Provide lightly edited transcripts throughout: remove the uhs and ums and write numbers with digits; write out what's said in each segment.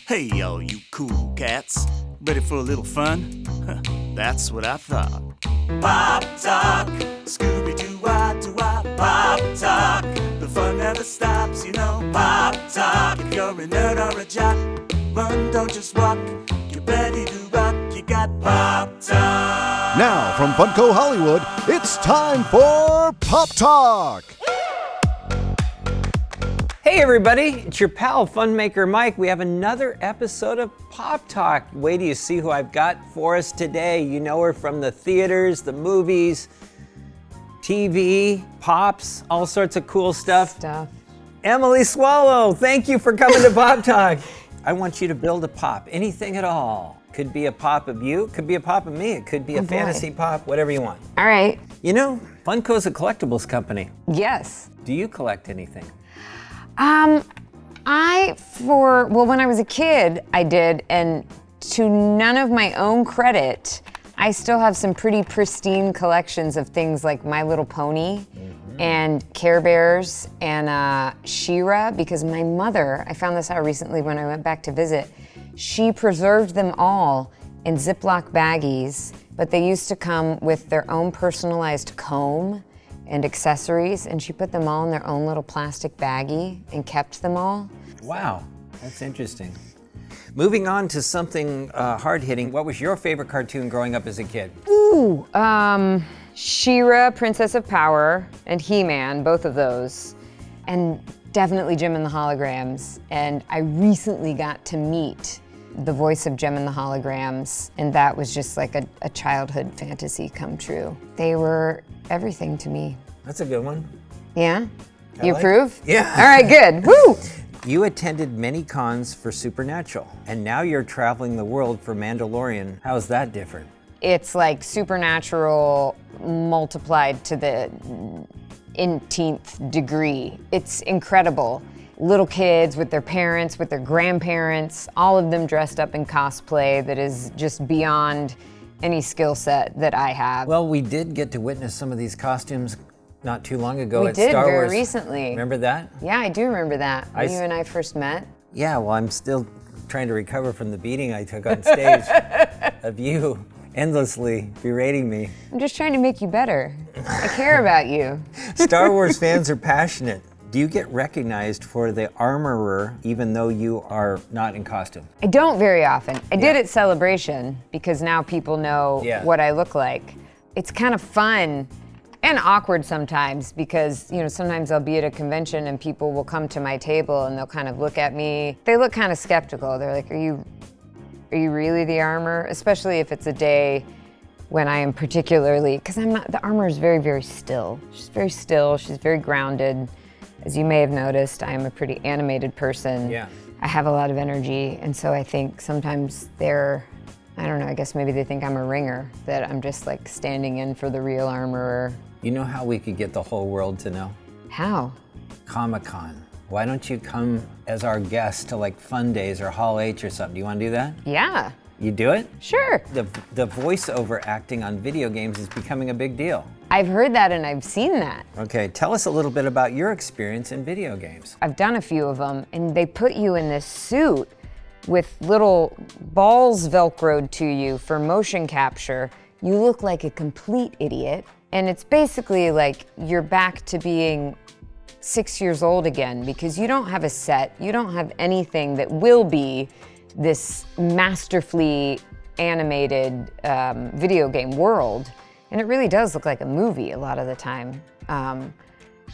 Hey, all you cool cats. Ready for a little fun? That's what I thought. Pop Talk, Scooby-Doo-Wah-Doo-Wah, Pop Talk. The fun never stops, you know. Pop Talk. If you're a nerd or a jock, run, don't just walk. Get ready to rock, you got Pop Talk. Now, from Funko Hollywood, it's time for Pop Talk. Hey everybody, it's your pal Funmaker Mike. We have another episode of Pop Talk. Wait till you see who I've got for us today. You know her from the theaters, the movies, TV, pops, all sorts of cool stuff. Emily Swallow, thank you for coming to Pop Talk. I want you to build a pop, anything at all. Could be a pop of you, could be a pop of me, it could be a fantasy pop, whatever you want. All right. You know, Funko's a collectibles company. Yes. Do you collect anything? When I was a kid, I did, and to none of my own credit, I still have some pretty pristine collections of things like My Little Pony and Care Bears and She-Ra, because my mother, I found this out recently when I went back to visit, she preserved them all in Ziploc baggies, but they used to come with their own personalized comb and accessories, and she put them all in their own little plastic baggie and kept them all. Wow, that's interesting. Moving on to something hard-hitting, what was your favorite cartoon growing up as a kid? Ooh, She-Ra, Princess of Power, and He-Man, both of those. And definitely Jem and the Holograms. And I recently got to meet the voice of Jem and the Holograms, and that was just like a childhood fantasy come true. They were everything to me. That's a good one. Yeah? You like approve? it. Yeah. All right, good. Woo! You attended many cons for Supernatural, and now you're traveling the world for Mandalorian. How is that different? It's like Supernatural multiplied to the nth degree. It's incredible. Little kids with their parents, with their grandparents, all of them dressed up in cosplay that is just beyond any skill set that I have. Well, we did get to witness some of these costumes not too long ago We at did Star very Wars. recently. Remember that? Yeah, I do remember that, when you and I first met. Yeah, well, I'm still trying to recover from the beating I took on stage of you endlessly berating me. I'm just trying to make you better. I care about you. Star Wars fans are passionate. Do you get recognized for the armorer even though you are not in costume? I don't very often. I did at Celebration because now people know what I look like. It's kind of fun and awkward sometimes because, you know, sometimes I'll be at a convention and people will come to my table and they'll kind of look at me. They look kind of skeptical. They're like, are you really the armor? Especially if it's a day when I am particularly, because the armor is very, very still. She's very still, she's very grounded. As you may have noticed, I am a pretty animated person. Yeah. I have a lot of energy, and so I think sometimes I don't know, I guess maybe they think I'm a ringer, that I'm just like standing in for the real armorer. You know how we could get the whole world to know? How? Comic-Con. Why don't you come as our guest to like Fun Days or Hall H or something? Do you want to do that? Yeah. You do it? Sure. The voiceover acting on video games is becoming a big deal. I've heard that and I've seen that. Okay, tell us a little bit about your experience in video games. I've done a few of them, and they put you in this suit with little balls Velcroed to you for motion capture. You look like a complete idiot, and it's basically like you're back to being 6 years old again because you don't have a set, you don't have anything that will be this masterfully animated video game world. And it really does look like a movie a lot of the time.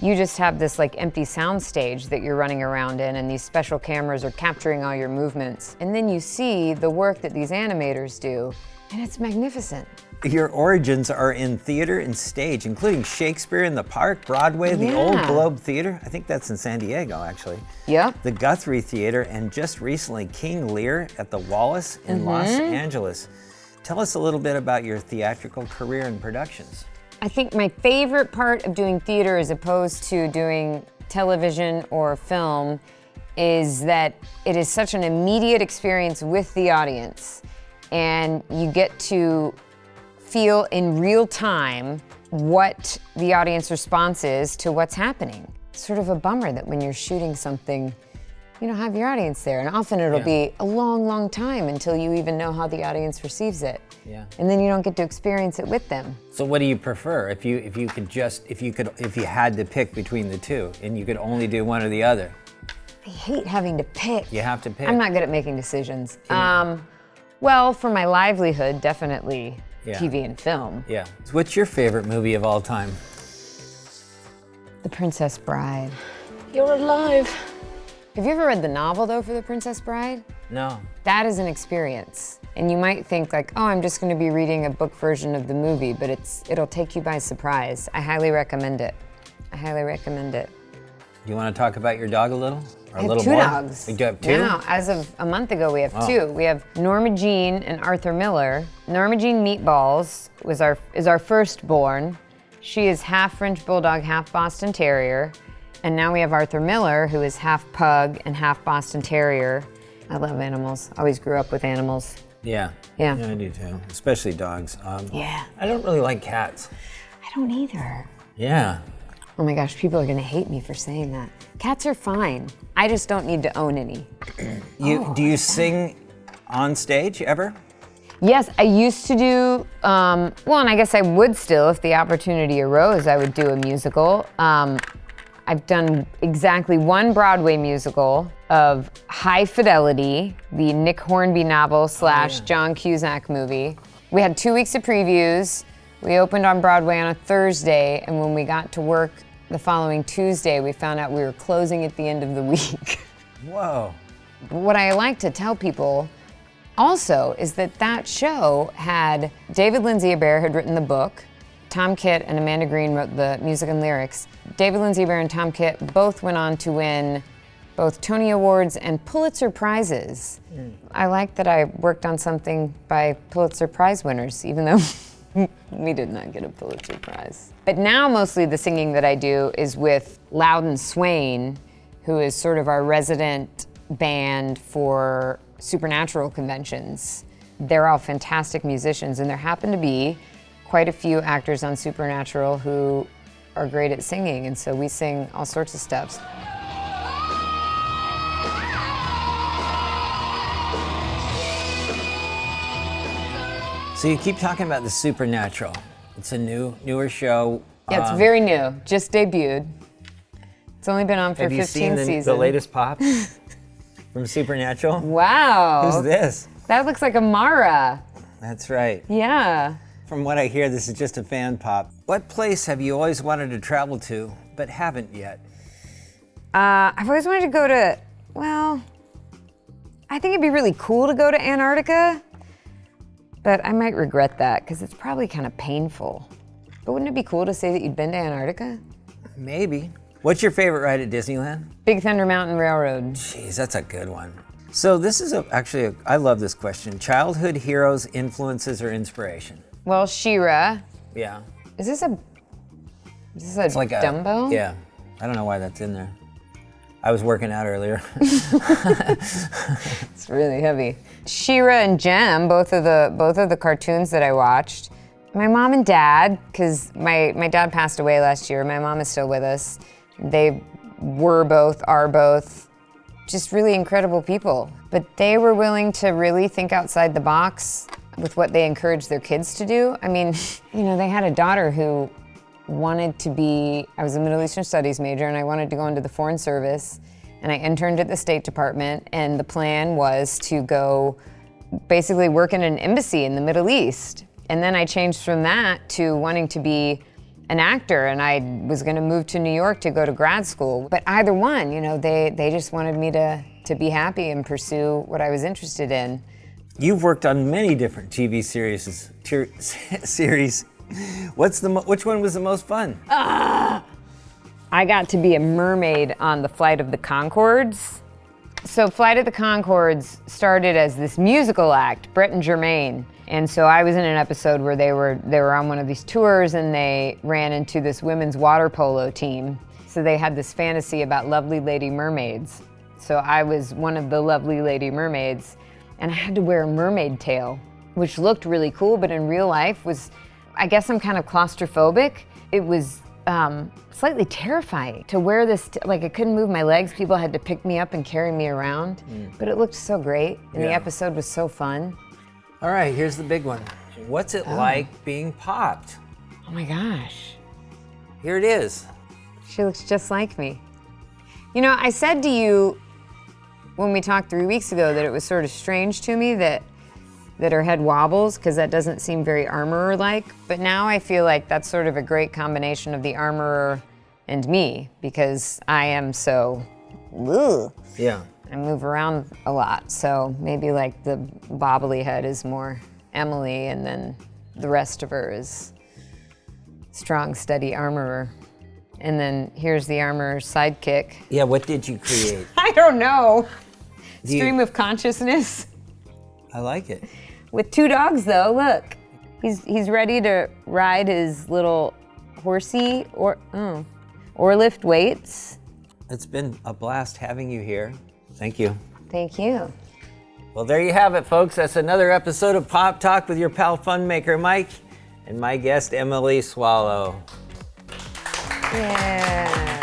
You just have this like empty sound stage that you're running around in, and these special cameras are capturing all your movements. And then you see the work that these animators do, and it's magnificent. Your origins are in theater and stage, including Shakespeare in the Park, Broadway, the Old Globe Theater. I think that's in San Diego, actually. Yeah. The Guthrie Theater, and just recently King Lear at the Wallace in Los Angeles. Tell us a little bit about your theatrical career and productions. I think my favorite part of doing theater as opposed to doing television or film is that it is such an immediate experience with the audience, and you get to feel in real time what the audience response is to what's happening. It's sort of a bummer that when you're shooting something have your audience there. And often it'll be a long, long time until you even know how the audience receives it. Yeah. And then you don't get to experience it with them. So what do you prefer? If you had to pick between the two and you could only do one or the other? I hate having to pick. You have to pick. I'm not good at making decisions. Well, for my livelihood, definitely TV and film. Yeah. What's your favorite movie of all time? The Princess Bride. You're alive. Have you ever read the novel, though, for The Princess Bride? No. That is an experience. And you might think like, oh, I'm just gonna be reading a book version of the movie, but it'll take you by surprise. I highly recommend it. I highly recommend it. You want to talk about your dog a little? Or I a have little 2 more? dogs. You do have 2? Now, as of a month ago, we have 2. We have Norma Jean and Arthur Miller. Norma Jean Meatballs is our firstborn. She is half French Bulldog, half Boston Terrier. And now we have Arthur Miller, who is half Pug and half Boston Terrier. I love animals. Always grew up with animals. Yeah. Yeah. I do too, especially dogs. Yeah. I don't really like cats. I don't either. Yeah. Oh my gosh, people are gonna hate me for saying that. Cats are fine. I just don't need to own any. Do you sing on stage ever? Yes, I used to do, and I guess I would still, if the opportunity arose, I would do a musical. I've done exactly 1 Broadway musical of High Fidelity, the Nick Hornby novel / John Cusack movie. We had 2 weeks of previews. We opened on Broadway on a Thursday, and when we got to work the following Tuesday, we found out we were closing at the end of the week. Whoa. What I like to tell people also is that show had David Lindsay Abaire had written the book. Tom Kitt and Amanda Green wrote the music and lyrics. David Lindsay Abaire and Tom Kitt both went on to win both Tony Awards and Pulitzer Prizes. I like that I worked on something by Pulitzer Prize winners, even though we did not get a Pulitzer Prize. But now mostly the singing that I do is with Loudon Swain, who is sort of our resident band for Supernatural conventions. They're all fantastic musicians, and there happen to be quite a few actors on Supernatural who are great at singing, and so we sing all sorts of stuff. So you keep talking about the Supernatural. It's a newer show. Yeah, it's very new, just debuted. It's only been on for 15 seasons. Have you seen the latest pop from Supernatural? Wow. Who's this? That looks like Amara. That's right. Yeah. From what I hear, this is just a fan pop. What place have you always wanted to travel to, but haven't yet? I've always wanted to go to, I think it'd be really cool to go to Antarctica, but I might regret that because it's probably kind of painful. But wouldn't it be cool to say that you'd been to Antarctica? Maybe. What's your favorite ride at Disneyland? Big Thunder Mountain Railroad. Jeez, that's a good one. So this is I love this question. Childhood heroes, influences, or inspiration? Well, She-Ra. Yeah. Is this a It's like Dumbo? Yeah. I don't know why that's in there. I was working out earlier. It's really heavy. She-Ra and Jem, both of the cartoons that I watched. My mom and dad, because my dad passed away last year. My mom is still with us. They are both just really incredible people. But they were willing to really think outside the box with what they encouraged their kids to do. I mean, they had a daughter who wanted to be, I was a Middle Eastern Studies major, and I wanted to go into the Foreign Service, and I interned at the State Department, and the plan was to go basically work in an embassy in the Middle East. And then I changed from that to wanting to be an actor, and I was gonna move to New York to go to grad school. But either one, they just wanted me to be happy and pursue what I was interested in. You've worked on many different TV series. Which one was the most fun? I got to be a mermaid on the Flight of the Concords. So Flight of the Concords started as this musical act, Brett and Jermaine. And so I was in an episode where they were on one of these tours, and they ran into this women's water polo team. So they had this fantasy about lovely lady mermaids. So I was one of the lovely lady mermaids, and I had to wear a mermaid tail, which looked really cool, but in real life I guess I'm kind of claustrophobic. It was slightly terrifying to wear this. Like I couldn't move my legs. People had to pick me up and carry me around. But it looked so great, and the episode was so fun. All right, here's the big one. What's it like being popped? Oh my gosh. Here it is. She looks just like me. You know, I said to you when we talked 3 weeks ago that it was sort of strange to me that her head wobbles, because that doesn't seem very armorer-like. But now I feel like that's sort of a great combination of the armorer and me, because I am so, ugh. Yeah. I move around a lot, so maybe like the bobbly head is more Emily, and then the rest of her is strong, steady armorer. And then here's the armorer's sidekick. Yeah, what did you create? I don't know. Do you- Stream of consciousness. I like it. With 2 dogs though, look. He's ready to ride his little horsey or lift weights. It's been a blast having you here. Thank you. Thank you. Well, there you have it, folks. That's another episode of Pop Talk with your pal Fun Maker Mike and my guest Emily Swallow. Yeah.